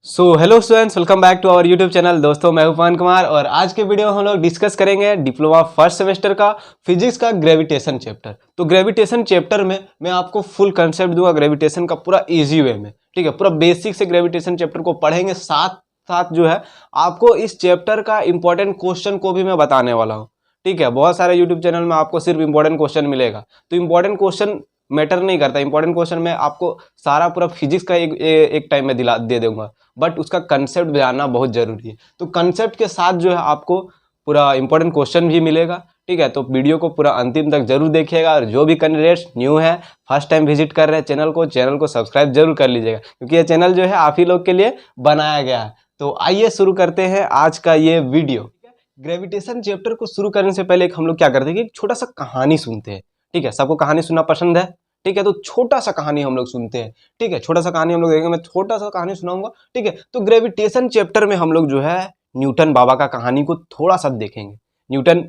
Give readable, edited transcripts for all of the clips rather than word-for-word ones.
Hello students, welcome back to our YouTube channel. दोस्तों, मैं हूं पवन कुमार और आज के वीडियो में हम लोग डिस्कस करेंगे डिप्लोमा फर्स्ट सेमेस्टर का फिजिक्स का ग्रेविटेशन चैप्टर। तो ग्रेविटेशन चैप्टर में मैं आपको फुल कंसेप्ट दूंगा ग्रेविटेशन का पूरा इजी वे में। ठीक है, पूरा बेसिक से ग्रेविटेशन चैप्टर को पढ़ेंगे, साथ साथ जो है आपको इस चैप्टर का इंपॉर्टेंट क्वेश्चन को भी मैं बताने वाला हूँ। ठीक है, बहुत सारे यूट्यूब चैनल में आपको सिर्फ इंपॉर्टेंट क्वेश्चन मिलेगा, तो इंपॉर्टेंट क्वेश्चन मैटर नहीं करता। इंपॉर्टेंट क्वेश्चन में आपको सारा पूरा फिजिक्स का एक टाइम में दे दूंगा, बट उसका कंसेप्ट जानना बहुत जरूरी है। तो कंसेप्ट के साथ जो है आपको पूरा इंपॉर्टेंट क्वेश्चन भी मिलेगा। ठीक है, तो वीडियो को पूरा अंतिम तक जरूर देखिएगा और जो भी कैंडिडेट्स न्यू है, फर्स्ट टाइम विजिट कर रहे हैं चैनल को सब्सक्राइब जरूर कर लीजिएगा, क्योंकि ये चैनल जो है आप ही लोग के लिए बनाया गया है। तो आइए शुरू करते हैं आज का ये वीडियो। ग्रेविटेशन चैप्टर को शुरू करने से पहले हम लोग क्या करते हैं कि एक छोटा सा कहानी सुनते हैं। ठीक है, सबको कहानी सुनना पसंद है। ठीक है, तो छोटा सा कहानी हम लोग सुनते हैं। ठीक है, छोटा सा कहानी हम लोग देखेंगे, मैं छोटा सा कहानी सुनाऊंगा। ठीक है, तो ग्रेविटेशन चैप्टर में हम लोग जो है न्यूटन बाबा का कहानी को थोड़ा सा देखेंगे। न्यूटन,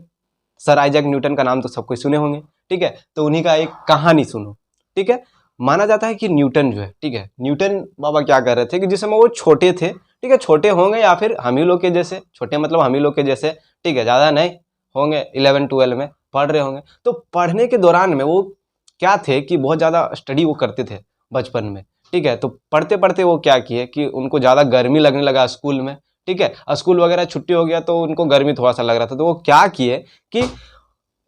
सर आइजैक न्यूटन का नाम तो सबको सुने होंगे। ठीक है, तो उन्हीं का एक कहानी सुनो। ठीक है, माना जाता है कि न्यूटन जो है, ठीक है, न्यूटन बाबा क्या कर रहे थे कि जिस समय वो छोटे थे, ठीक है, छोटे होंगे या फिर हम ही लोग के जैसे, छोटे मतलब हम ही लोग के जैसे, ठीक है, ज़्यादा नहीं होंगे, 11-12 में पढ़ रहे होंगे। तो पढ़ने के दौरान में वो क्या थे कि बहुत ज़्यादा स्टडी वो करते थे बचपन में। ठीक है, तो पढ़ते पढ़ते वो क्या किए कि उनको ज़्यादा गर्मी लगने लगा स्कूल में। ठीक है, स्कूल वगैरह छुट्टी हो गया तो उनको गर्मी थोड़ा सा लग रहा था, तो वो क्या किए कि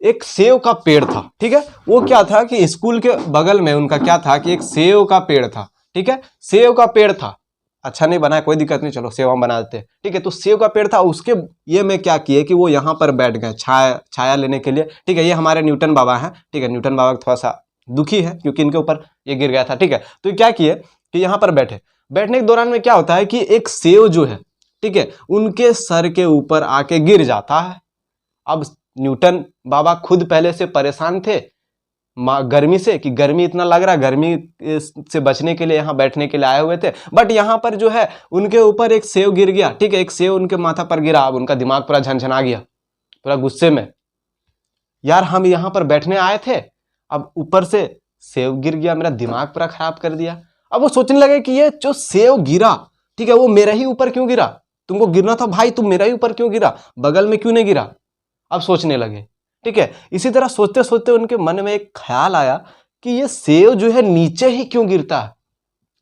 एक सेव का पेड़ था। ठीक है, वो क्या था कि स्कूल के बगल में उनका क्या था कि एक सेव का पेड़ था। ठीक है, सेव का पेड़ था, अच्छा नहीं बना, कोई दिक्कत नहीं, चलो सेव हम बना देते हैं। ठीक है, तो सेव का पेड़ था, उसके ये में क्या किए कि वो यहाँ पर बैठ गए छाया लेने के लिए। ठीक है, ये हमारे न्यूटन बाबा हैं। ठीक है, न्यूटन बाबा थोड़ा सा दुखी है क्योंकि इनके ऊपर ये गिर गया था। ठीक है, तो क्या किए कि यहाँ पर बैठने के दौरान में क्या होता है कि एक सेव जो है, ठीक है, उनके सर के ऊपर आके गिर जाता है। अब न्यूटन बाबा खुद पहले से परेशान थे गर्मी से, कि गर्मी इतना लग रहा है, गर्मी से बचने के लिए यहाँ बैठने के लिए आए हुए थे, बट यहाँ पर जो है उनके ऊपर एक सेव गिर गया। ठीक है, एक सेव उनके माथा पर गिरा। अब उनका दिमाग पूरा झनझना गया, पूरा गुस्से में, यार हम यहाँ पर बैठने आए थे, अब ऊपर से सेव गिर गया, मेरा दिमाग पूरा खराब कर दिया। अब वो सोचने लगे कि ये जो सेव गिरा, ठीक है, वो मेरे ही ऊपर क्यों गिरा? तुमको गिरना था भाई, तुम मेरे ही ऊपर क्यों गिरा, बगल में क्यों नहीं गिरा? अब सोचने लगे। ठीक है, इसी तरह सोचते सोचते उनके मन में एक ख्याल आया कि ये सेव जो है नीचे ही क्यों गिरता है?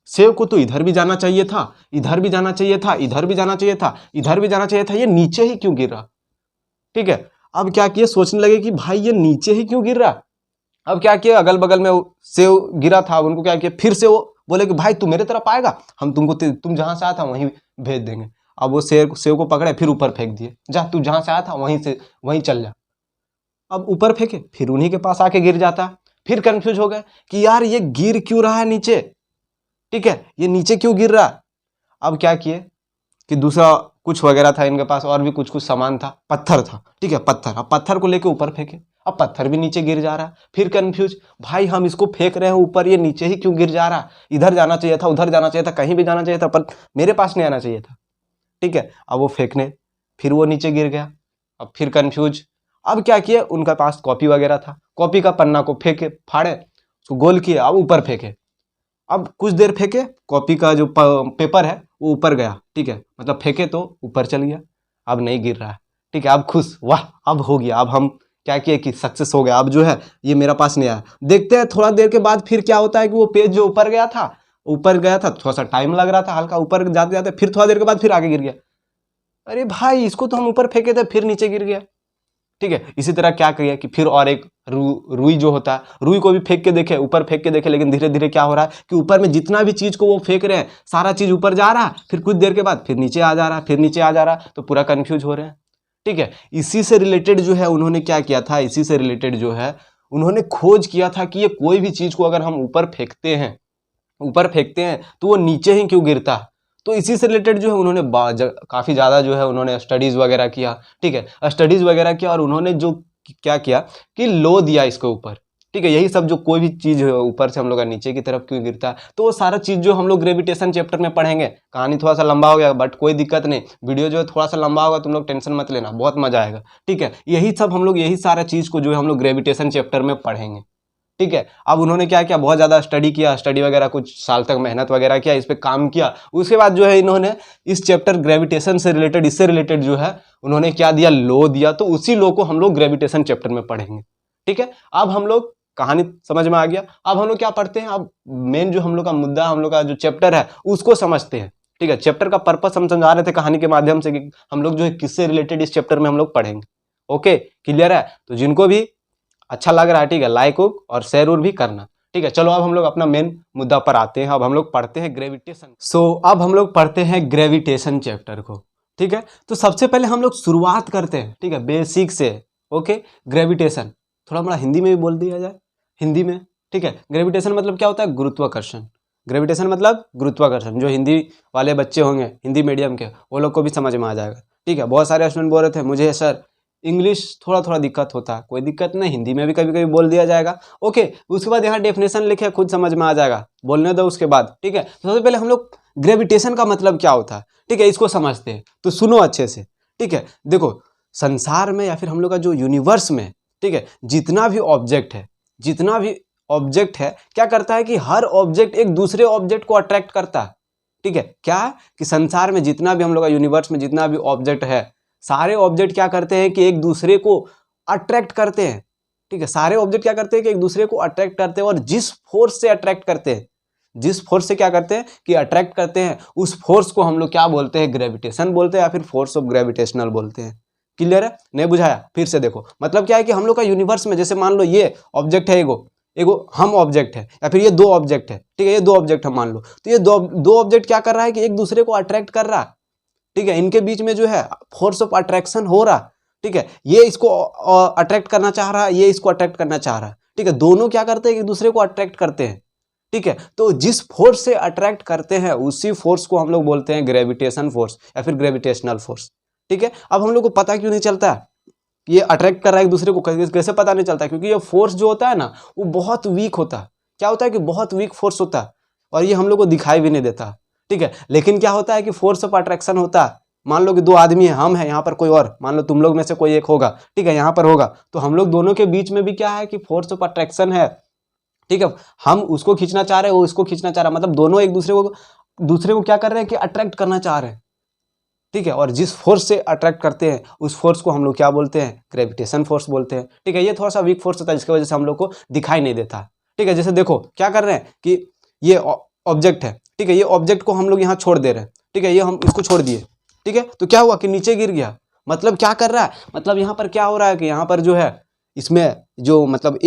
सेव को तो इधर भी जाना चाहिए था, इधर भी जाना चाहिए था, इधर भी जाना चाहिए था, इधर भी जाना चाहिए था, ये नीचे ही क्यों गिर रहा? ठीक है, अब क्या किए, सोचने लगे कि भाई ये नीचे ही क्यों गिर रहा। अब क्या किया, अगल बगल में सेव गिरा था, उनको क्या किया, फिर से वो बोले कि भाई तू मेरे तरफ आएगा, हम तुमको तुम जहां से आया था वहीं भेज देंगे। अब वो सेव को पकड़े, फिर ऊपर फेंक दिए, जा तू जहां से आया था वहीं चल जा। अब ऊपर फेंके, फिर उन्हीं के पास आके गिर जाता। फिर कंफ्यूज हो गए कि यार ये गिर क्यों रहा है नीचे। ठीक है, ये नीचे क्यों गिर रहा है? अब क्या किए कि दूसरा कुछ वगैरह था इनके पास, और भी कुछ कुछ सामान था, पत्थर था। ठीक है, पत्थर, अब पत्थर को लेके ऊपर फेंके, अब पत्थर भी नीचे गिर जा रहा है। फिर कंफ्यूज, भाई हम इसको फेंक रहे हैं ऊपर, ये नीचे ही क्यों गिर जा रहा है? इधर जाना चाहिए था, उधर जाना चाहिए था, कहीं भी जाना चाहिए था, पर मेरे पास नहीं आना चाहिए था। ठीक है, अब वो फेंकने, फिर वो नीचे गिर गया। अब फिर कंफ्यूज, अब क्या किए, उनका पास कॉपी वगैरह था, कॉपी का पन्ना को फेंके, फाड़े, उसको गोल किए, अब ऊपर फेंके। अब कुछ देर फेंके, कॉपी का जो पेपर है वो ऊपर गया। ठीक है, मतलब फेंके तो ऊपर चल गया, अब नहीं गिर रहा है। ठीक है, अब खुश, वाह अब हो गया, अब हम क्या किए कि सक्सेस हो गया, अब जो है ये मेरा पास नहीं आया। देखते हैं थोड़ा देर के बाद फिर क्या होता है कि वो पेज जो ऊपर गया था, थोड़ा सा टाइम लग रहा था, हल्का ऊपर जाते जाते, फिर थोड़ा देर के बाद फिर आगे गिर गया। अरे भाई इसको तो हम ऊपर फेंके थे, फिर नीचे गिर गया। ठीक है, इसी तरह क्या किया कि फिर और एक रुई जो होता है, रुई को भी फेंक के देखे, ऊपर फेंक के देखे, लेकिन धीरे धीरे क्या हो रहा है कि ऊपर में जितना भी चीज को वो फेंक रहे हैं, सारा चीज ऊपर जा रहा है, फिर कुछ देर के बाद फिर नीचे आ जा रहा है, फिर नीचे आ जा रहा है, तो पूरा कंफ्यूज हो रहे हैं। ठीक है, इसी से रिलेटेड जो है उन्होंने क्या किया था, इसी से रिलेटेड जो है उन्होंने खोज किया था कि ये कोई भी चीज को अगर हम ऊपर फेंकते हैं तो वो नीचे ही क्यों गिरता है। तो इसी से रिलेटेड जो है उन्होंने काफ़ी ज़्यादा जो है उन्होंने स्टडीज़ वगैरह किया। ठीक है, स्टडीज़ वगैरह किया और उन्होंने जो क्या किया कि लो दिया इसके ऊपर। ठीक है, यही सब जो कोई भी चीज़ है ऊपर से हम लोग का नीचे की तरफ क्यों गिरता है, तो वो सारा चीज़ जो हम लोग ग्रेविटेशन चैप्टर में पढ़ेंगे। कहानी थोड़ा सा लंबा हो गया, बट कोई दिक्कत नहीं, वीडियो जो है थोड़ा सा लंबा होगा, तुम लोग टेंशन मत लेना, बहुत मजा आएगा। ठीक है, यही सारा चीज़ को जो है हम लोग ग्रेविटेशन चैप्टर में पढ़ेंगे। ठीक है। अब उन्होंने क्या किया, बहुत ज़्यादा स्टडी किया, स्टडी वगैरह कुछ साल तक मेहनत वगैरह किया, इस पे काम किया। उसके बाद जो है इन्होंने इस चैप्टर ग्रेविटेशन से रिलेटेड, इससे रिलेटेड जो है उन्होंने क्या दिया, लॉ दिया। तो उसी लॉ को हम लोग ग्रेविटेशन चैप्टर में पढ़ेंगे, ठीक है। अब हम लोग कहानी समझ में आ गया। अब हम लोग क्या पढ़ते हैं, अब मेन जो हम लोग का मुद्दा, हम लोग का जो चैप्टर है उसको समझते हैं, ठीक है। चैप्टर का पर्पस हम समझा रहे थे कहानी के माध्यम से कि हम लोग जो है किससे रिलेटेड इस चैप्टर में हम लोग पढ़ेंगे। ओके, क्लियर है। तो जिनको भी अच्छा लग रहा है, ठीक है, लाइक और शेयर भी करना, ठीक है। चलो अब हम लोग अपना मेन मुद्दा पर आते हैं। अब हम लोग पढ़ते हैं ग्रेविटेशन। अब हम लोग पढ़ते हैं ग्रेविटेशन चैप्टर को, ठीक है। तो सबसे पहले हम लोग शुरुआत करते हैं, ठीक है, बेसिक से। ओके, ग्रेविटेशन थोड़ा बड़ा हिंदी में भी बोल दिया जाए, हिंदी में, ठीक है। ग्रेविटेशन मतलब क्या होता है, गुरुत्वाकर्षण। ग्रेविटेशन मतलब गुरुत्वाकर्षण। जो हिंदी वाले बच्चे होंगे, हिंदी मीडियम के, वो लोग को भी समझ में आ जाएगा, ठीक है। बहुत सारे स्टूडेंट बोल रहे थे मुझे सर इंग्लिश थोड़ा थोड़ा दिक्कत होता है। कोई दिक्कत नहीं, हिंदी में भी कभी कभी बोल दिया जाएगा। ओके, उसके बाद यहाँ डेफिनेशन लिखे, खुद समझ में आ जाएगा, बोलने दो उसके बाद, ठीक है। तो सबसे पहले हम लोग ग्रेविटेशन का मतलब क्या होता है, ठीक है, इसको समझते हैं। तो सुनो अच्छे से, ठीक है। देखो, संसार में या फिर हम लोग का जो यूनिवर्स में, ठीक है, जितना भी ऑब्जेक्ट है, क्या करता है कि हर ऑब्जेक्ट एक दूसरे ऑब्जेक्ट को अट्रैक्ट करता है, ठीक है। क्या कि संसार में जितना भी हम लोग का यूनिवर्स में जितना भी ऑब्जेक्ट है, सारे ऑब्जेक्ट क्या करते हैं कि एक दूसरे को अट्रैक्ट करते हैं, ठीक है। सारे ऑब्जेक्ट क्या करते हैं कि एक दूसरे को अट्रैक्ट करते हैं, और जिस फोर्स से अट्रैक्ट करते हैं, जिस फोर्स से क्या करते हैं कि अट्रैक्ट करते हैं, उस फोर्स को हम लोग क्या बोलते हैं, ग्रेविटेशन बोलते हैं, या फिर फोर्स ऑफ ग्रेविटेशनल बोलते हैं। क्लियर है, नहीं बुझाया, फिर से देखो। मतलब क्या है कि हम लोग का यूनिवर्स में, जैसे मान लो ये ऑब्जेक्ट है, एगो हम ऑब्जेक्ट है, या फिर ये दो ऑब्जेक्ट है, ठीक है, ये दो ऑब्जेक्ट है मान लो। तो ये दो ऑब्जेक्ट क्या कर रहा है कि एक दूसरे को अट्रैक्ट कर रहा है, ठीक है। इनके बीच में जो है फोर्स ऑफ अट्रैक्शन हो रहा, ठीक है। ये इसको अट्रैक्ट करना चाह रहा है, ये इसको अट्रैक्ट करना चाह रहा है, ठीक है। दोनों क्या करते हैं, एक दूसरे को अट्रैक्ट करते हैं, ठीक है। तो जिस फोर्स से अट्रैक्ट करते हैं उसी फोर्स को हम लोग बोलते हैं ग्रेविटेशन फोर्स या फिर ग्रेविटेशनल फोर्स, ठीक है। अब हम लोग को पता क्यों नहीं चलता है ये अट्रैक्ट कर रहा है एक दूसरे को, कैसे पता नहीं चलता? क्योंकि ये फोर्स जो होता है ना, वो बहुत वीक होता है। क्या होता है कि बहुत वीक फोर्स होता है, और ये हम लोग को दिखाई भी नहीं देता, ठीक है। लेकिन क्या होता है कि फोर्स ऑफ अट्रैक्शन होता है। मान लो कि दो आदमी है, हम है यहाँ पर, कोई और, मान लो तुम लोग में से कोई एक होगा, ठीक है, यहाँ पर होगा। तो हम लोग दोनों के बीच में भी क्या है कि फोर्स ऑफ अट्रैक्शन है, ठीक है। हम उसको खींचना चाह रहे हैं, वो इसको खींचना चाह रहा है, मतलब दोनों एक दूसरे को क्या कर रहे हैं कि अट्रैक्ट करना चाह रहे हैं, ठीक है। और जिस फोर्स से अट्रैक्ट करते हैं उस फोर्स को हम लोग क्या बोलते हैं, ग्रेविटेशन फोर्स बोलते हैं, ठीक है। ये थोड़ा सा वीक फोर्स होता है, जिसकी वजह से हम लोग को दिखाई नहीं देता, ठीक है। जैसे देखो क्या कर रहे हैं कि ये ऑब्जेक्ट है, ठीक है, ये ऑब्जेक्ट को हम लोग यहाँ छोड़ दे रहे हैं, ठीक है, ये हम इसको छोड़ दिए, ठीक है। तो क्या हुआ कि नीचे गिर गया। मतलब क्या कर रहा है, मतलब यहाँ पर क्या हो रहा है कि यहाँ पर जो है इसमें जो मतलब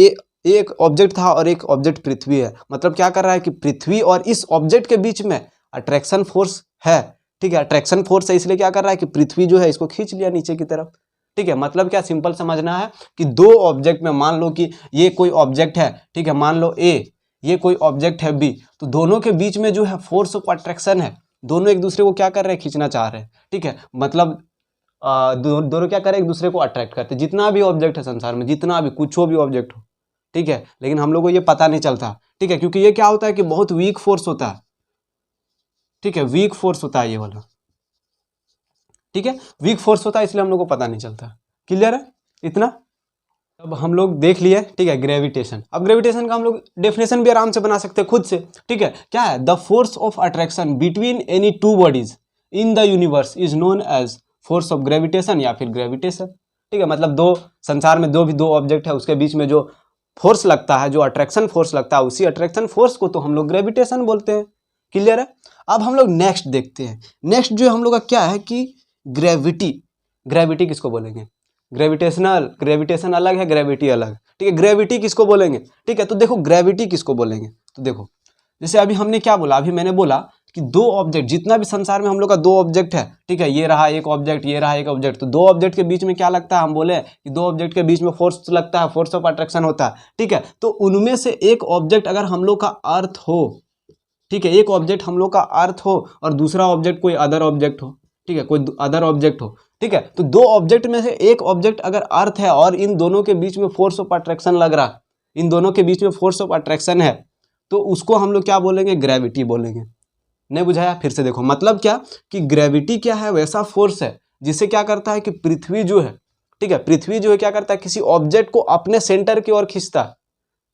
एक ऑब्जेक्ट था और एक ऑब्जेक्ट पृथ्वी है। मतलब क्या कर रहा है कि पृथ्वी और इस ऑब्जेक्ट के बीच में अट्रैक्शन फोर्स है, ठीक है। अट्रैक्शन फोर्स है, इसलिए क्या कर रहा है कि पृथ्वी जो है इसको खींच लिया नीचे की तरफ, ठीक है। मतलब क्या, सिंपल समझना है कि दो ऑब्जेक्ट में, मान लो कि ये कोई ऑब्जेक्ट है, ठीक है, मान लो ए, ये कोई ऑब्जेक्ट है बी, तो दोनों के बीच में जो है फोर्स ऑफ अट्रैक्शन है। दोनों एक दूसरे को क्या कर रहे हैं, खींचना चाह रहे हैं, ठीक है। मतलब दोनों क्या कर रहे हैं, एक दूसरे को अट्रैक्ट करते हैं। जितना भी ऑब्जेक्ट है संसार में, जितना भी कुछ भी ऑब्जेक्ट हो, ठीक है, लेकिन हम लोग को ये पता नहीं चलता, ठीक है, क्योंकि ये क्या होता है कि बहुत वीक फोर्स होता है, ठीक है, वीक फोर्स होता है ये वाला, ठीक है, वीक फोर्स होता है, इसलिए हम लोग को पता नहीं चलता। क्लियर है इतना? अब हम लोग देख लिए, ठीक है, ग्रेविटेशन। अब ग्रेविटेशन का हम लोग डेफिनेशन भी आराम से बना सकते हैं खुद से, ठीक है। क्या है, the force of attraction between any two bodies in the universe is known as force of gravitation या फिर ग्रेविटेशन, ठीक है। मतलब दो संसार में दो ऑब्जेक्ट है, उसके बीच में जो फोर्स लगता है, जो अट्रैक्शन फोर्स लगता है, उसी अट्रैक्शन फोर्स को तो हम लोग ग्रेविटेशन बोलते हैं। क्लियर है? अब हम लोग नेक्स्ट देखते हैं। नेक्स्ट जो हम लोग का क्या है कि ग्रेविटी किसको बोलेंगे? ग्रेविटेशन अलग है, ग्रेविटी अलग, ठीक है। ग्रेविटी किसको बोलेंगे, ठीक है। तो देखो ग्रेविटी किसको बोलेंगे, तो देखो जैसे अभी हमने क्या बोला, अभी मैंने बोला कि दो ऑब्जेक्ट, जितना भी संसार में हम लोग का दो ऑब्जेक्ट है, ठीक है, ये रहा एक ऑब्जेक्ट, ये रहा एक ऑब्जेक्ट, तो दो ऑब्जेक्ट के बीच में क्या लगता है, हम बोले कि दो ऑब्जेक्ट के बीच में फोर्स लगता है, फोर्स ऑफ अट्रैक्शन होता है, ठीक है। तो उनमें से एक ऑब्जेक्ट अगर हम लोग का अर्थ हो, ठीक है, एक ऑब्जेक्ट हम लोग का अर्थ हो और दूसरा ऑब्जेक्ट कोई अदर ऑब्जेक्ट हो, ठीक है, कोई अदर ऑब्जेक्ट हो, ठीक है। तो दो ऑब्जेक्ट में से एक ऑब्जेक्ट अगर अर्थ है और इन दोनों के बीच में फोर्स ऑफ अट्रैक्शन लग रहा, इन दोनों के बीच में फोर्स ऑफ अट्रैक्शन है, तो उसको हम लोग क्या बोलेंगे, ग्रेविटी बोलेंगे। नहीं बुझाया? फिर से देखो, मतलब क्या कि ग्रेविटी क्या है, वैसा फोर्स है जिससे क्या करता है कि पृथ्वी जो है, ठीक है, पृथ्वी जो है क्या करता है, किसी ऑब्जेक्ट को अपने सेंटर की ओर खींचता है,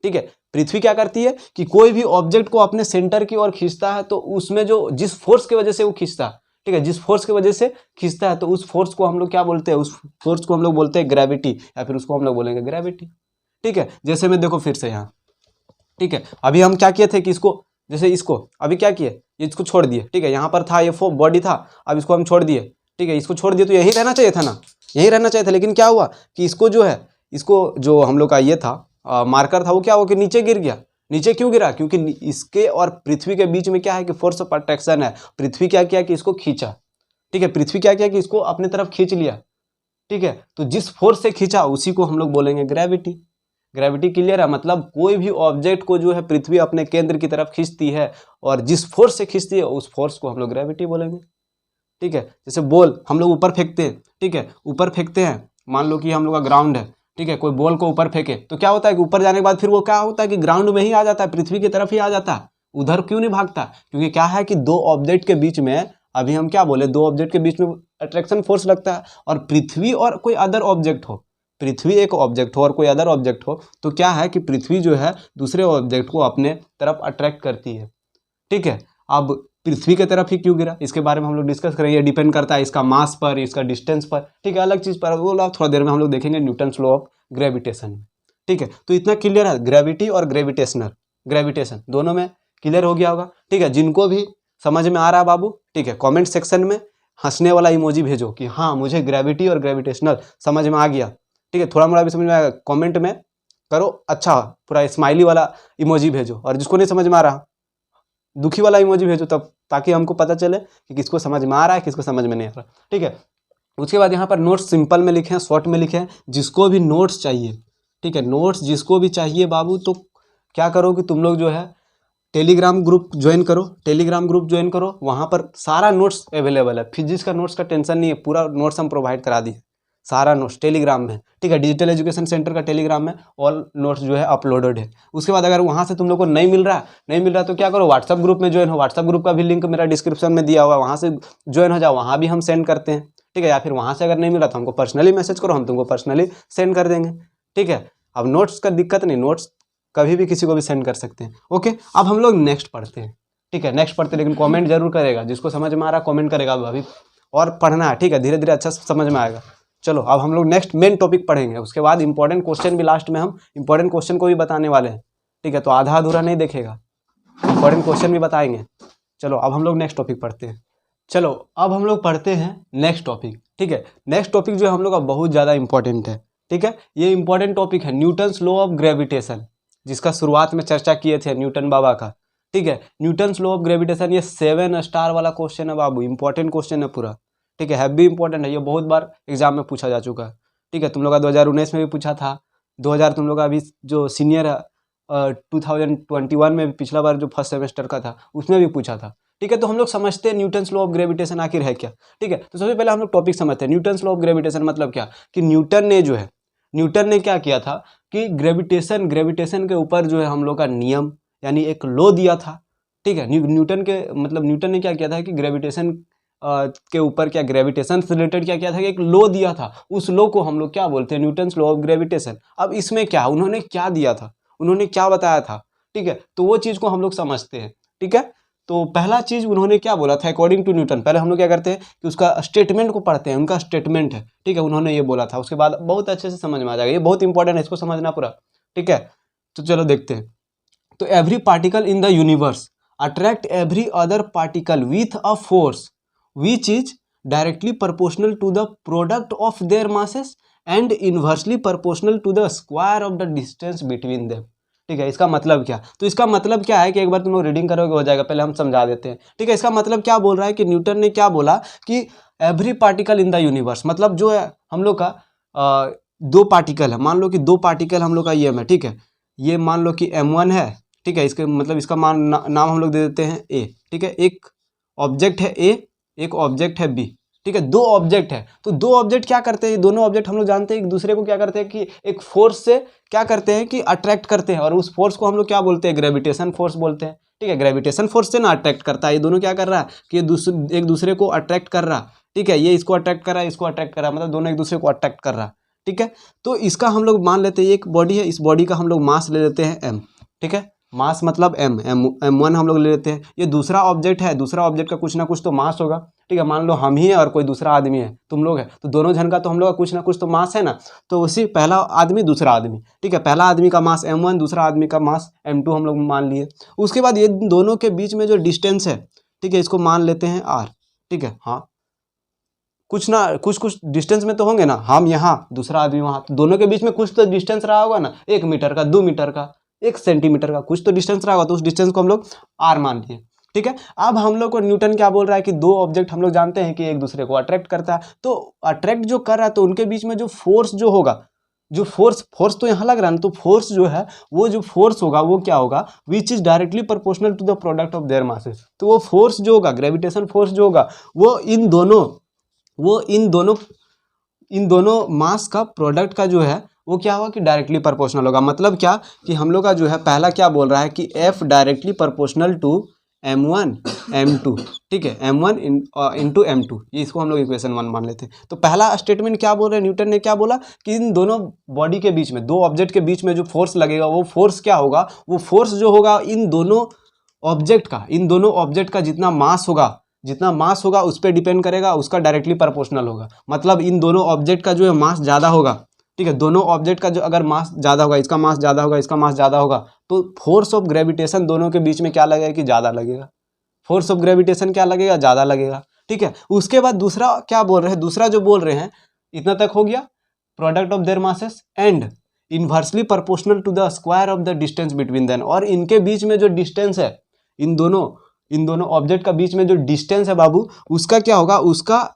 ठीक है। पृथ्वी क्या करती है कि कोई भी ऑब्जेक्ट को अपने सेंटर की ओर खींचता है तो उसमें जो जिस फोर्स की वजह से वो खींचता है, ठीक है, जिस फोर्स की वजह से खींचता है तो उस फोर्स को हम लोग क्या बोलते हैं, उस फोर्स को हम लोग बोलते हैं ग्रेविटी, या फिर उसको हम लोग बोलेंगे ग्रेविटी। ठीक है, जैसे मैं देखो फिर से यहाँ, ठीक है, अभी हम क्या किए थे कि इसको, जैसे इसको अभी क्या किए, इसको छोड़ दिए, ठीक है, यहाँ पर था ये बॉडी था, अब इसको हम छोड़ दिए, ठीक है, इसको छोड़ दिए तो यही रहना चाहिए था ना, यही रहना चाहिए था, लेकिन क्या हुआ कि इसको जो है, इसको जो हम लोग का ये था मार्कर था, वो क्या हुआ कि नीचे गिर गया। नीचे क्यों गिरा? क्योंकि इसके और पृथ्वी के बीच में क्या है कि फोर्स ऑफ अट्रैक्शन है। पृथ्वी क्या किया कि इसको खींचा, ठीक है, पृथ्वी क्या किया कि इसको अपनी तरफ खींच लिया, ठीक है, तो जिस फोर्स से खींचा उसी को हम लोग बोलेंगे ग्रेविटी। ग्रेविटी क्लियर है, मतलब कोई भी ऑब्जेक्ट को जो है पृथ्वी अपने केंद्र की तरफ खींचती है और जिस फोर्स से खींचती है उस फोर्स को हम लोग ग्रेविटी बोलेंगे। ठीक है, जैसे बॉल हम लोग ऊपर फेंकते हैं, ठीक है, ऊपर फेंकते हैं, मान लो कि हम लोग का ग्राउंड है, ठीक है, कोई बॉल को ऊपर फेंके तो क्या होता है कि ऊपर जाने के बाद फिर वो क्या होता है कि ग्राउंड में ही आ जाता है, पृथ्वी की तरफ ही आ जाता है, उधर क्यों नहीं भागता? क्योंकि क्या है कि दो ऑब्जेक्ट के बीच में, अभी हम क्या बोले, दो ऑब्जेक्ट के बीच में अट्रैक्शन फोर्स लगता है, और पृथ्वी और कोई अदर ऑब्जेक्ट हो, पृथ्वी एक ऑब्जेक्ट हो और कोई अदर ऑब्जेक्ट हो, तो क्या है कि पृथ्वी जो है दूसरे ऑब्जेक्ट को अपने तरफ अट्रैक्ट करती है। ठीक है, अब पृथ्वी की तरफ ही क्यों गिरा इसके बारे में हम लोग डिस्कस करेंगे, डिपेंड करता है इसका मास पर, इसका डिस्टेंस पर, ठीक है, अलग चीज़ पर, वो थोड़ा देर में हम लोग देखेंगे न्यूटन्स लॉ ऑफ ग्रेविटेशन में। ठीक है, तो इतना क्लियर है, ग्रेविटी और ग्रेविटेशन दोनों में क्लियर हो गया होगा। ठीक है, जिनको भी समझ में आ रहा है बाबू, ठीक है, कमेंट सेक्शन में हंसने वाला इमोजी भेजो कि हाँ मुझे ग्रेविटी और ग्रेविटेशनल समझ में आ गया। ठीक है, थोड़ा मोड़ा भी समझ में आएगा कमेंट में करो, अच्छा पूरा स्माइली वाला इमोजी भेजो, और जिसको नहीं समझ में आ रहा दुखी वाला इमोजी भेजो, तब ताकि हमको पता चले कि किसको समझ में आ रहा है किसको समझ में नहीं आ रहा। ठीक है, उसके बाद यहाँ पर नोट्स सिंपल में लिखे हैं, शॉर्ट में लिखे हैं, जिसको भी नोट्स चाहिए, ठीक है, नोट्स जिसको भी चाहिए बाबू, तो क्या करो कि तुम लोग जो है टेलीग्राम ग्रुप ज्वाइन करो, टेलीग्राम ग्रुप ज्वाइन करो, वहाँ पर सारा नोट्स अवेलेबल है, फिजिक्स का नोट्स का टेंशन नहीं है, पूरा नोट्स हम प्रोवाइड करा दिए, सारा नोट्स टेलीग्राम में। ठीक है, डिजिटल एजुकेशन सेंटर का टेलीग्राम में ऑल नोट्स जो है अपलोडेड है। उसके बाद अगर वहाँ से तुम लोग को नहीं मिल रहा तो क्या करो, व्हाट्सअप ग्रुप में ज्वाइन हो, व्हाट्सअप ग्रुप का भी लिंक मेरा डिस्क्रिप्शन में दिया हुआ है, वहाँ से ज्वाइन हो जाओ, वहाँ भी हम सेंड करते हैं। ठीक है, या फिर वहाँ से अगर नहीं मिला तो हमको पर्सनली मैसेज करो, हम तुमको पर्सनली सेंड कर देंगे। ठीक है, अब नोट्स का दिक्कत नहीं, नोट्स कभी भी किसी को भी सेंड कर सकते हैं। ओके, अब हम लोग नेक्स्ट पढ़ते हैं। ठीक है, नेक्स्ट पढ़ते हैं, लेकिन कमेंट जरूर करेगा, जिसको समझ में आ रहा कमेंट करेगा, अभी और पढ़ना है। ठीक है, धीरे धीरे अच्छा समझ में आएगा। चलो अब हम लोग नेक्स्ट मेन टॉपिक पढ़ेंगे, उसके बाद इंपॉर्टेंट क्वेश्चन भी लास्ट में हम इंपॉर्टेंट क्वेश्चन को भी बताने वाले हैं। ठीक है, तो आधा अधूरा नहीं देखेगा, इंपॉर्टेंट क्वेश्चन भी बताएंगे। चलो अब हम लोग नेक्स्ट टॉपिक पढ़ते हैं। चलो अब हम लोग पढ़ते हैं नेक्स्ट टॉपिक। ठीक है, नेक्स्ट टॉपिक जो है हम लोग का बहुत ज़्यादा इंपॉर्टेंट है। ठीक है, ये इंपॉर्टेंट टॉपिक है न्यूटन्स लॉ ऑफ ग्रेविटेशन, जिसका शुरुआत में चर्चा किए थे न्यूटन बाबा का। ठीक है, न्यूटन्स लॉ ऑफ ग्रेविटेशन, ये 7 स्टार वाला क्वेश्चन है बाबू, इंपॉर्टेंट क्वेश्चन है पूरा। ठीक है, हैवी इंपॉर्टेंट है, ये बहुत बार एग्जाम में पूछा जा चुका है। ठीक है, तुम लोग का 2019 में भी पूछा था, 2000 तुम लोग का अभी जो सीनियर 2021 में भी, पिछला बार जो फर्स्ट सेमेस्टर का था उसमें भी पूछा था। ठीक है, तो हम लोग समझते हैं न्यूटन्स लॉ ऑफ ग्रेविटेशन आखिर है क्या। ठीक है, तो सबसे पहले हम लोग टॉपिक समझते हैं, न्यूटन्स लॉ ऑफ ग्रेविटेशन मतलब क्या, कि न्यूटन ने क्या किया था कि ग्रेविटेशन के ऊपर जो है हम लोग का नियम यानी एक लॉ दिया था। ठीक है, न्यूटन ने क्या किया था कि ग्रेविटेशन के ऊपर ग्रेविटेशन से रिलेटेड क्या किया था कि एक लॉ दिया था, उस लॉ को हम लोग क्या बोलते हैं, न्यूटन्स लॉ ऑफ ग्रेविटेशन। अब इसमें क्या उन्होंने क्या दिया था, उन्होंने क्या बताया था, ठीक है, तो वो चीज़ को हम लोग समझते हैं। ठीक है, तो पहला चीज़ उन्होंने क्या बोला था अकॉर्डिंग टू न्यूटन, पहले हम लोग क्या करते हैं कि उसका स्टेटमेंट को पढ़ते हैं, उनका स्टेटमेंट है। ठीक है, उन्होंने ये बोला था, उसके बाद बहुत अच्छे से समझ में आ जाएगा, ये बहुत इंपॉर्टेंट है, इसको समझना पूरा। ठीक है, तो चलो देखते हैं। तो every particle in the universe attract every other particle with a force which is directly proportional to the product of their masses and inversely proportional to the square of the distance between them। ठीक है, इसका मतलब क्या, तो इसका मतलब क्या है कि एक बार तुम लोग रीडिंग करोगे हो जाएगा, पहले हम समझा देते हैं। ठीक है, इसका मतलब क्या बोल रहा है कि न्यूटन ने क्या बोला कि every particle in the universe, मतलब जो है हम लोग का दो पार्टिकल है, मान लो कि दो पार्टिकल हम लोग का ये है। ठीक है, ये मान लो कि m1 है। ठीक है, इसके मतलब इसका नाम हम लोग दे देते हैं a। ठीक है, एक ऑब्जेक्ट है a, एक ऑब्जेक्ट है बी। ठीक है, दो ऑब्जेक्ट है, तो दो ऑब्जेक्ट क्या करते हैं, दोनों ऑब्जेक्ट हम लोग जानते हैं एक दूसरे को क्या करते हैं कि एक फोर्स से क्या करते हैं कि अट्रैक्ट करते हैं, और उस फोर्स को हम लोग क्या बोलते हैं, ग्रेविटेशन फोर्स बोलते हैं। ठीक है, ग्रेविटेशन फोर्स से ना अट्रैक्ट करता है, ये दोनों क्या कर रहा है कि एक दूसरे को अट्रैक्ट कर रहा। ठीक है, ये इसको अट्रैक्ट कर रहा है, इसको अट्रैक्ट कर रहा है, मतलब दोनों एक दूसरे को अट्रैक्ट कर रहा है। ठीक है, तो इसका हम लोग मान लेते हैं एक बॉडी है, इस बॉडी का हम लोग मास ले लेते हैं m। ठीक है, मास मतलब m1 हम लोग ले लेते हैं। ये दूसरा ऑब्जेक्ट है, दूसरा ऑब्जेक्ट का कुछ ना कुछ तो मास होगा, ठीक है। मान लो हम ही है और कोई दूसरा आदमी है, तुम लोग है, तो दोनों जन का तो हम लोग का कुछ ना कुछ तो मास है ना। तो उसी पहला आदमी दूसरा आदमी, ठीक है, पहला आदमी का मास m1, दूसरा आदमी का मास m2 हम लोग मान लिए। उसके बाद ये दोनों के बीच में जो डिस्टेंस है, ठीक है, इसको मान लेते हैं r, ठीक है। हाँ, कुछ ना कुछ डिस्टेंस में तो होंगे ना, हम यहाँ दूसरा आदमी वहाँ, तो दोनों के बीच में कुछ तो डिस्टेंस रहा होगा ना, 1 मीटर का, 2 मीटर का, 1 सेंटीमीटर का, कुछ तो डिस्टेंस रहा होगा। तो उस डिस्टेंस को हम लोग r मान लिए, ठीक है। अब हम लोग को न्यूटन क्या बोल रहा है कि दो ऑब्जेक्ट हम लोग जानते हैं कि एक दूसरे को अट्रैक्ट करता है, तो अट्रैक्ट जो कर रहा है तो उनके बीच में जो फोर्स जो होगा, जो फोर्स तो यहाँ लग रहा है ना, तो फोर्स जो है वो जो फोर्स होगा वो क्या होगा, which is directly proportional to the product of their masses. तो वो फोर्स जो होगा, ग्रेविटेशन फोर्स जो होगा, वो इन दोनों मास का प्रोडक्ट का जो है वो क्या होगा कि डायरेक्टली प्रोपोर्शनल होगा। मतलब क्या कि हम लोग का जो है पहला क्या बोल रहा है कि F directly proportional to m1 m2, ठीक है, m1 इंटू m2, ये इसको हम लोग इक्वेशन 1 मान लेते हैं। तो पहला स्टेटमेंट क्या बोल रहे हैं, न्यूटन ने क्या बोला कि इन दोनों बॉडी के बीच में, दो ऑब्जेक्ट के बीच में जो फोर्स लगेगा वो फोर्स क्या होगा, वो फोर्स जो होगा इन दोनों ऑब्जेक्ट का जितना मास होगा उस पर डिपेंड करेगा, उसका डायरेक्टली प्रोपोर्शनल होगा। मतलब इन दोनों ऑब्जेक्ट का जो है मास ज़्यादा होगा, ठीक है, दोनों ऑब्जेक्ट का जो अगर मास ज़्यादा होगा, इसका मास ज़्यादा होगा, इसका मास ज़्यादा होगा, तो फोर्स ऑफ ग्रेविटेशन दोनों के बीच में क्या लगेगा कि ज़्यादा लगेगा, फोर्स ऑफ ग्रेविटेशन क्या लगेगा, ज़्यादा लगेगा, ठीक है। उसके बाद दूसरा क्या बोल रहे हैं, दूसरा जो बोल रहे हैं, इतना तक हो गया, product of their masses and inversely proportional to the square of the distance between them. और इनके बीच में जो डिस्टेंस है, इन दोनों ऑब्जेक्ट का बीच में जो डिस्टेंस है बाबू, उसका क्या होगा, उसका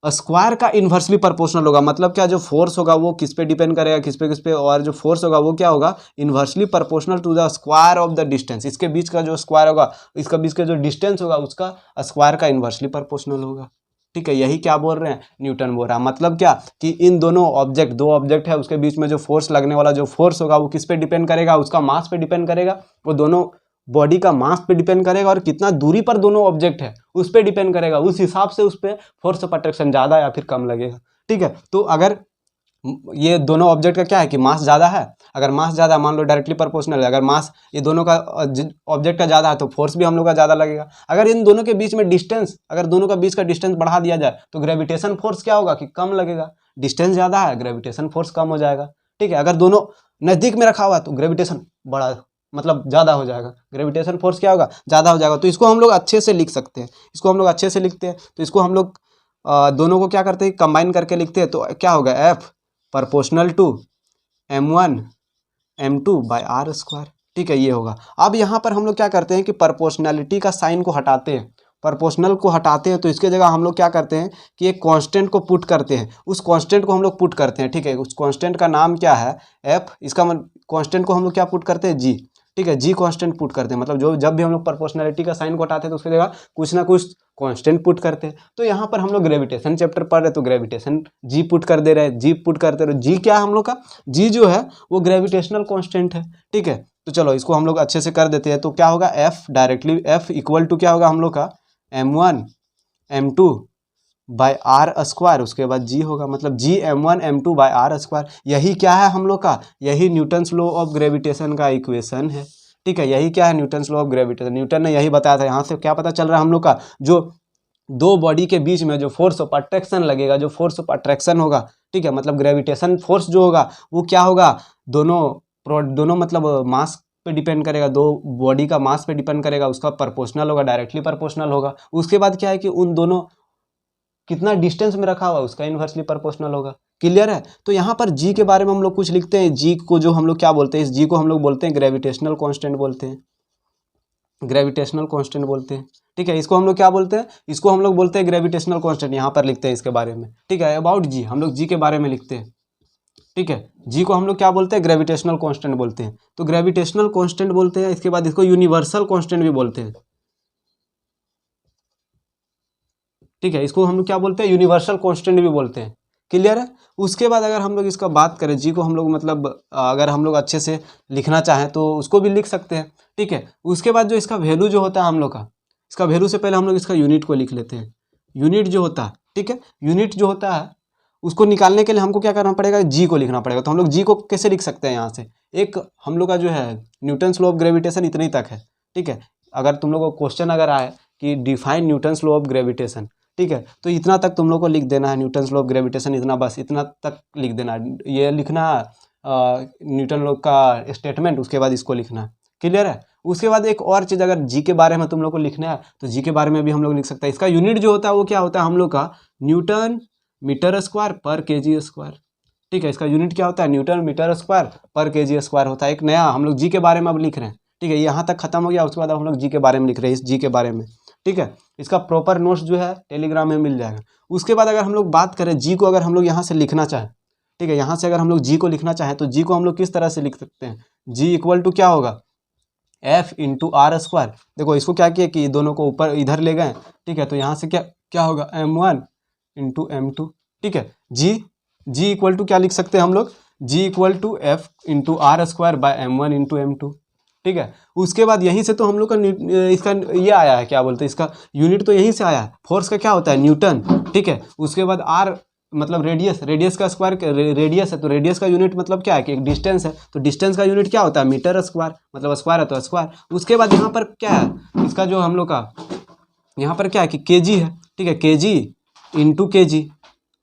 स्क्वायर का इन्वर्सली प्रोपोर्शनल होगा। मतलब क्या, जो फोर्स होगा वो किस पे डिपेंड करेगा, किस पे, और जो फोर्स होगा वो क्या होगा, inversely proportional to the square of the distance. इसके बीच का जो स्क्वायर होगा, इसका बीच का जो डिस्टेंस होगा, उसका स्क्वायर का इन्वर्सली प्रोपोर्शनल होगा, ठीक है। यही क्या बोल रहे हैं, न्यूटन बोल रहा है। मतलब क्या कि इन दो ऑब्जेक्ट है, उसके बीच में जो फोर्स लगने वाला जो फोर्स होगा वो किस पे डिपेंड करेगा, उसका मास पे डिपेंड करेगा, वो दोनों बॉडी का मास पे डिपेंड करेगा, और कितना दूरी पर दोनों ऑब्जेक्ट है उस पे डिपेंड करेगा। उस हिसाब से उस पर फोर्स ऑफ अट्रैक्शन ज़्यादा या फिर कम लगेगा, ठीक है। तो अगर ये दोनों ऑब्जेक्ट का क्या है कि मास ज़्यादा है, अगर मास ज़्यादा, मान लो डायरेक्टली प्रोपोर्शनल है, अगर मास ये दोनों का ऑब्जेक्ट का ज़्यादा है तो फोर्स भी हम लोग का ज़्यादा लगेगा। अगर इन दोनों के बीच में डिस्टेंस, अगर दोनों का बीच का डिस्टेंस बढ़ा दिया जाए तो ग्रेविटेशन फोर्स क्या होगा कि कम लगेगा। डिस्टेंस ज़्यादा है, ग्रेविटेशन फोर्स कम हो जाएगा, ठीक है। अगर दोनों नज़दीक में रखा हुआ है तो ग्रेविटेशन बड़ा मतलब ज़्यादा हो जाएगा, ग्रेविटेशन फोर्स क्या होगा, ज़्यादा हो जाएगा। तो इसको हम लोग अच्छे से लिख सकते हैं, इसको हम लोग अच्छे से लिखते हैं। तो इसको हम लोग दोनों को क्या करते हैं, कंबाइन करके लिखते हैं। तो क्या होगा, F proportional to m1 m2 by r square, ठीक है, ये होगा। अब यहाँ पर हम लोग क्या करते हैं कि प्रोपोर्शनैलिटी का साइन को हटाते हैं, प्रोपोर्शनल को हटाते हैं। तो इसके जगह हम लोग क्या करते हैं कि एक कांस्टेंट को पुट करते हैं, उस कांस्टेंट को हम लोग पुट करते हैं, ठीक है। उस कांस्टेंट का नाम क्या है, F। इसका कांस्टेंट को हम लोग क्या पुट करते हैं, G, ठीक है, जी कांस्टेंट पुट करते हैं। मतलब जो जब भी हम लोग प्रोपोर्शनैलिटी का साइन को हटाते हैं तो उसकी जगह कुछ ना कुछ कांस्टेंट पुट करते हैं। तो यहाँ पर हम लोग ग्रेविटेशन चैप्टर पढ़ रहे तो ग्रेविटेशन जी पुट कर दे रहे हैं, जी पुट करते रहे। जी क्या है हम लोग का, जी जो है वो ग्रेविटेशनल कांस्टेंट है, ठीक है। तो चलो इसको हम लोग अच्छे से कर देते हैं। तो क्या होगा, F directly F equal to क्या होगा हम लोग का, m1 m2 by r square, उसके बाद जी होगा, मतलब जी m1 m2 by r square. यही क्या है हम लोग का, यही न्यूटन्स लॉ ऑफ ग्रेविटेशन का इक्वेशन है, ठीक है। यही क्या है, Newton's law of gravitation, Newton ने यही बताया था। यहाँ से क्या पता चल रहा है हम लोग का, जो दो बॉडी के बीच में जो फोर्स ऑफ अट्रैक्शन लगेगा, जो फोर्स ऑफ अट्रैक्शन होगा, ठीक है, मतलब ग्रेविटेशन फोर्स जो होगा वो क्या होगा, दोनों मतलब मास पे डिपेंड करेगा, दो बॉडी का मास पे डिपेंड करेगा, उसका प्रोपोर्शनल होगा, डायरेक्टली प्रोपोर्शनल होगा। उसके बाद क्या है कि उन दोनों कितना डिस्टेंस में रखा हुआ है उसका इन्वर्सली प्रोपोर्शनल होगा। क्लियर है। तो यहाँ पर जी के बारे में हम लोग कुछ लिखते हैं। जी को जो हम लोग क्या बोलते हैं, इस जी को हम लोग बोलते हैं ग्रेविटेशनल कांस्टेंट बोलते हैं, ग्रेविटेशनल कांस्टेंट बोलते हैं, ठीक है। इसको हम लोग क्या बोलते हैं, इसको हम लोग बोलते हैं ग्रेविटेशनल कांस्टेंट। यहाँ पर लिखते हैं इसके बारे में, ठीक है, अबाउट जी हम लोग जी के बारे में लिखते हैं, ठीक है। जी को हम लोग क्या बोलते हैं, ग्रेविटेशनल कांस्टेंट बोलते हैं। तो ग्रेविटेशनल कांस्टेंट बोलते हैं। इसके बाद इसको यूनिवर्सल कांस्टेंट भी बोलते हैं, ठीक है। इसको हम लोग क्या बोलते हैं, यूनिवर्सल कांस्टेंट भी बोलते हैं। क्लियर है। उसके बाद अगर हम लोग इसका बात करें, जी को हम लोग मतलब अगर हम लोग अच्छे से लिखना चाहें तो उसको भी लिख सकते हैं, ठीक है। उसके बाद जो इसका वैल्यू जो होता है हम लोग का, इसका वैल्यू से पहले हम लोग इसका यूनिट को लिख लेते हैं। यूनिट जो होता है, ठीक है, यूनिट जो होता है उसको निकालने के लिए हमको क्या करना पड़ेगा, जी को लिखना पड़ेगा। तो हम लोग जी को कैसे लिख सकते हैं, यहाँ से एक हम लोग का जो है न्यूटन्स लॉ ऑफ ग्रेविटेशन इतने तक है, ठीक है। अगर तुम लोग को क्वेश्चन अगर आए कि define Newton's law of gravitation, ठीक है, तो इतना तक तुम लोग को लिख देना है, न्यूटन्स लॉ ऑफ ग्रेविटेशन इतना, बस इतना तक लिख देना है। ये लिखना है न्यूटन लॉ का स्टेटमेंट, उसके बाद इसको लिखना है, क्लियर है। उसके बाद एक और चीज़, अगर जी के बारे में तुम लोग को लिखना है तो जी के बारे में भी हम लोग लिख सकते हैं। इसका यूनिट जो होता है वो क्या होता है हम लोग का, न्यूटन मीटर स्क्वायर पर केजी स्क्वायर, ठीक है। इसका यूनिट क्या होता है, न्यूटन मीटर स्क्वायर पर केजी स्क्वायर होता है। एक नया हम लोग जी के बारे में अब लिख रहे हैं, ठीक है। यहाँ तक खत्म हो गया, उसके बाद हम लोग जी के बारे में लिख रहे हैं, इस जी के बारे में, ठीक है। इसका प्रॉपर नोट्स जो है टेलीग्राम में मिल जाएगा। उसके बाद अगर हम लोग बात करें जी को, अगर हम लोग यहाँ से लिखना चाहें, ठीक है, यहाँ से अगर हम लोग जी को लिखना चाहें तो जी को हम लोग किस तरह से लिख सकते हैं, जी इक्वल टू क्या होगा, एफ इंटू आर स्क्वायर। देखो इसको क्या किया कि दोनों को ऊपर इधर ले गए, ठीक है, तो यहाँ से क्या क्या होगा, m1 इंटू m2, ठीक है। जी इक्वल टू क्या लिख सकते हैं हम लोग, G equal to F into R square by m1 into m2, ठीक है। उसके बाद यहीं से तो हम लोग का इसका ये आया है, क्या बोलते हैं, इसका यूनिट तो यहीं से आया है। फोर्स का क्या होता है, न्यूटन, ठीक है। उसके बाद आर मतलब रेडियस का स्क्वायर, रेडियस है तो रेडियस का यूनिट मतलब क्या है कि एक डिस्टेंस है, तो डिस्टेंस का यूनिट क्या होता है, मीटर स्क्वायर, मतलब स्क्वायर है तो स्क्वायर। उसके बाद यहाँ पर क्या है, इसका जो हम लोग का यहाँ पर क्या है कि केजी है, ठीक है, केजी इंटू केजी,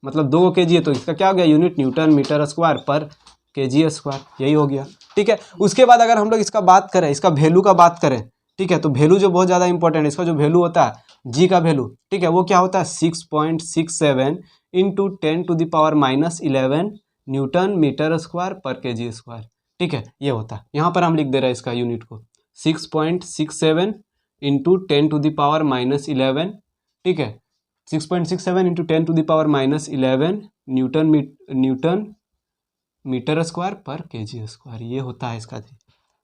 मतलब 2 केजी है तो इसका क्या हो गया, यूनिट न्यूटन मीटर स्क्वायर पर केजी स्क्वायर, यही हो गया, ठीक है। उसके बाद अगर हम लोग इसका बात करें, इसका वैल्यू का बात करें, ठीक है, तो वैल्यू जो बहुत ज़्यादा इंपॉर्टेंट है, इसका जो वैल्यू होता है जी का वैल्यू, ठीक है, वो क्या होता है 6.67 इंटू 10⁻⁻11 न्यूटन मीटर स्क्वायर पर केजी स्क्वायर, ठीक है, ये होता है। यहाँ पर हम लिख दे रहे हैं इसका यूनिट को 6.67 इंटू 10⁻⁻11, ठीक है, 6.67 इंटू 10⁻⁻11 न्यूटन मीटर स्क्वायर पर केजी स्क्वायर, ये होता है इसका,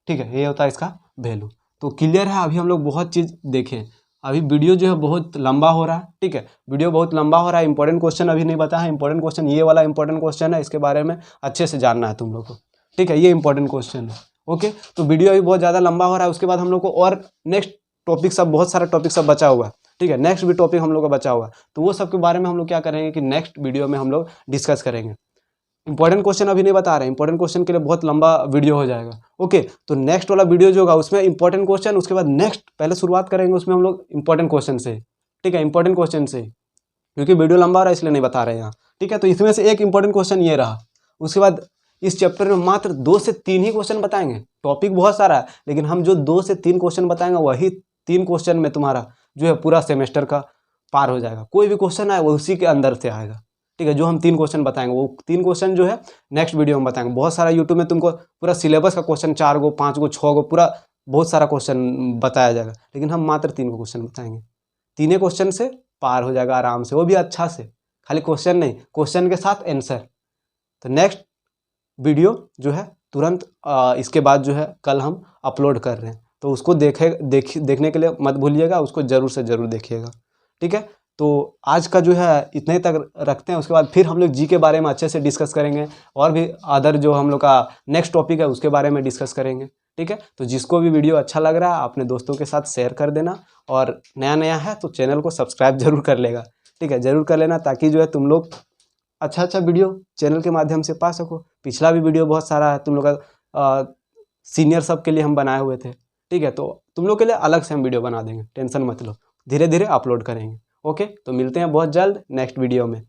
ठीक है, ये होता है इसका वैल्यू। तो क्लियर है, अभी हम लोग बहुत चीज़ देखें, अभी वीडियो जो है बहुत लंबा हो रहा है, ठीक है, वीडियो बहुत लंबा हो रहा है। इंपॉर्टेंट क्वेश्चन अभी नहीं बताया है, इंपॉर्टेंट क्वेश्चन ये वाला इंपॉर्टेंट क्वेश्चन है, इसके बारे में अच्छे से जानना है तुम लोग को, ठीक है, ये इंपॉर्टेंट क्वेश्चन है, ओके। तो वीडियो अभी बहुत ज़्यादा लंबा हो रहा है, उसके बाद हम लोग को और नेक्स्ट टॉपिक सब, बहुत सारा टॉपिक सब बचा हुआ है, ठीक है, नेक्स्ट भी टॉपिक हम लोग का बचा हुआ है, तो वो सब के बारे में हम लोग क्या करेंगे कि नेक्स्ट वीडियो में हम लोग डिस्कस करेंगे। इंपॉर्टेंट क्वेश्चन अभी नहीं बता रहे हैं, इंपॉर्टेंट क्वेश्चन के लिए बहुत लंबा वीडियो हो जाएगा, ओके। तो नेक्स्ट वाला वीडियो जो होगा उसमें इंपॉर्टेंट क्वेश्चन, उसके बाद नेक्स्ट पहले शुरुआत करेंगे उसमें हम लोग इंपॉर्टेंट क्वेश्चन से, ठीक है, इंपॉर्टेंट क्वेश्चन से, क्योंकि वीडियो लंबा हो रहा है इसलिए नहीं बता रहे हैं यहाँ, ठीक है। तो इसमें से एक इंपॉर्टेंट क्वेश्चन ये रहा। उसके बाद इस चैप्टर में मात्र 2 से 3 ही क्वेश्चन बताएंगे, टॉपिक बहुत सारा है, लेकिन हम जो 2 से 3 क्वेश्चन बताएंगे वही 3 क्वेश्चन में तुम्हारा जो है पूरा सेमेस्टर का पार हो जाएगा। कोई भी क्वेश्चन आए वो उसी के अंदर से आएगा, ठीक है। जो हम 3 क्वेश्चन बताएंगे वो 3 क्वेश्चन जो है नेक्स्ट वीडियो में बताएंगे। बहुत सारा यूट्यूब में तुमको पूरा सिलेबस का क्वेश्चन 4 गो 5 गो 6 गो पूरा बहुत सारा क्वेश्चन बताया जाएगा, लेकिन हम मात्र 3 को क्वेश्चन बताएंगे। 3 क्वेश्चन से पार हो जाएगा आराम से, वो भी अच्छा से, खाली क्वेश्चन नहीं, क्वेश्चन के साथ आंसर। तो नेक्स्ट वीडियो जो है तुरंत इसके बाद जो है कल हम अपलोड कर रहे हैं, तो उसको देखने के लिए मत भूलिएगा, उसको ज़रूर से ज़रूर देखिएगा, ठीक है। तो आज का जो है इतने तक रखते हैं, उसके बाद फिर हम लोग जी के बारे में अच्छे से डिस्कस करेंगे, और भी अदर जो हम लोग का नेक्स्ट टॉपिक है उसके बारे में डिस्कस करेंगे, ठीक है। तो जिसको भी वीडियो अच्छा लग रहा है अपने दोस्तों के साथ शेयर कर देना, और नया है तो चैनल को सब्सक्राइब जरूर कर लेगा, ठीक है, ज़रूर कर लेना, ताकि जो है तुम लोग अच्छा वीडियो चैनल के माध्यम से पा सको। पिछला भी वीडियो बहुत सारा है तुम लोग का, सीनियर सब के लिए हम बनाए हुए थे, ठीक है, तो तुम लोग के लिए अलग से हम वीडियो बना देंगे, टेंशन मत लो, धीरे धीरे अपलोड करेंगे, ओके। तो मिलते हैं बहुत जल्द नेक्स्ट वीडियो में।